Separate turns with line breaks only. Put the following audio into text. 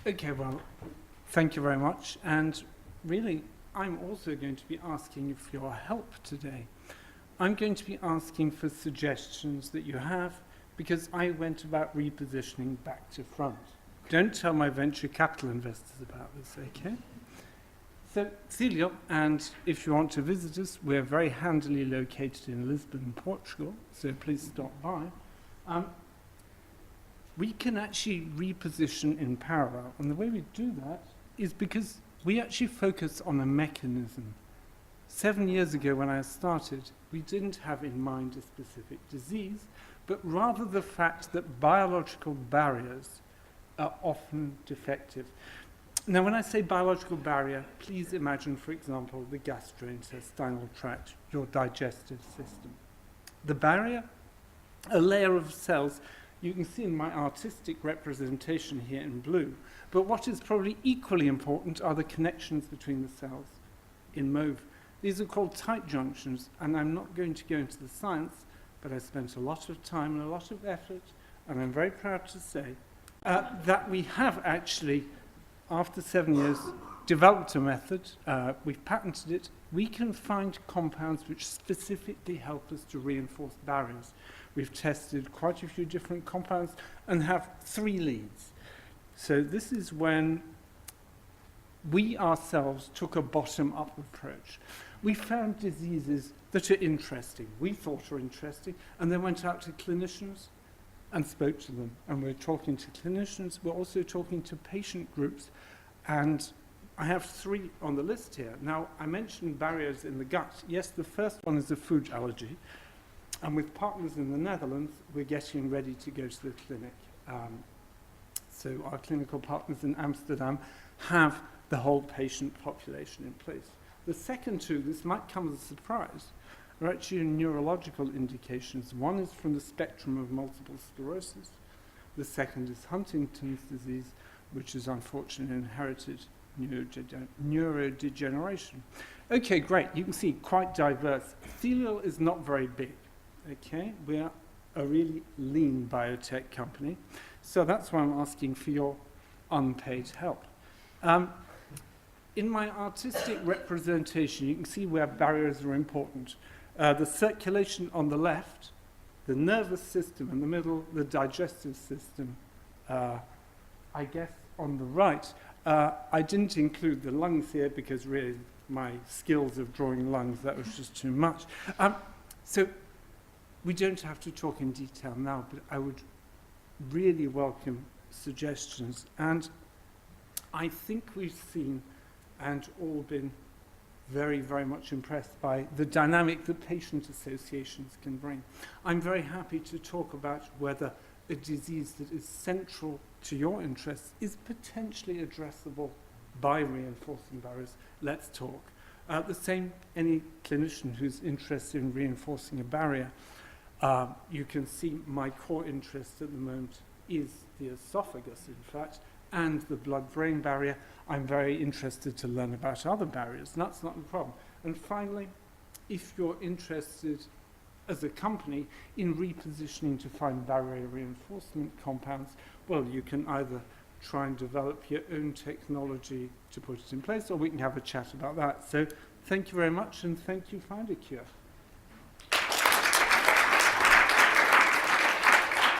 Okay, well, thank you very much. And really, I'm also going to be asking for your help today. I'm going to be asking for suggestions that you have because I went about repositioning back to front. Don't tell my venture capital investors about this, okay? So, Thelial, and if you want to visit us, we're very handily located in Lisbon, Portugal, so please stop by. We can actually reposition in parallel, and the way we do that is because we actually focus on a mechanism. 7 years ago when I started, we didn't have in mind a specific disease, but rather the fact that biological barriers are often defective. Now, when I say biological barrier, please imagine, for example, the gastrointestinal tract, your digestive system. The barrier, a layer of cells, you can see in my artistic representation here in blue, but what is probably equally important are the connections between the cells in mauve. These are called tight junctions, and I'm not going to go into the science, but I spent a lot of time and a lot of effort, and I'm very proud to say that we have actually, after 7 years, developed a method, we've patented it. We can find compounds which specifically help us to reinforce barriers. We've tested quite a few different compounds and have 3 leads. So this is when we ourselves took a bottom-up approach. We found diseases that are interesting, we thought are interesting, and then went out to clinicians and spoke to them. And we're talking to clinicians, we're also talking to patient groups, and I have 3 on the list here. Now, I mentioned barriers in the gut. Yes, the first one is a food allergy. And with partners in the Netherlands, we're getting ready to go to the clinic. So our clinical partners in Amsterdam have the whole patient population in place. The second 2, this might come as a surprise, are actually neurological indications. One is from the spectrum of multiple sclerosis. The second is Huntington's disease, which is unfortunately inherited neurodegeneration. Okay, great. You can see quite diverse. Thelial is not very big. Okay, we are a really lean biotech company, so that's why I'm asking for your unpaid help. In my artistic representation, you can see where barriers are important. The circulation on the left, the nervous system in the middle, the digestive system, I guess on the right. I didn't include the lungs here because really my skills of drawing lungs, that was just too much. So we don't have to talk in detail now, but I would really welcome suggestions. And I think we've seen and all been very, very much impressed by the dynamic that patient associations can bring. I'm very happy to talk about whether a disease that is central to your interests is potentially addressable by reinforcing barriers. Let's talk. The same, any clinician who's interested in reinforcing a barrier, you can see my core interest at the moment is the esophagus, in fact, and the blood-brain barrier. I'm very interested to learn about other barriers, and that's not the problem. And finally, if you're interested as a company in repositioning to find barrier reinforcement compounds, well, you can either try and develop your own technology to put it in place, or we can have a chat about that. So thank you very much, and thank you, Find a Cure.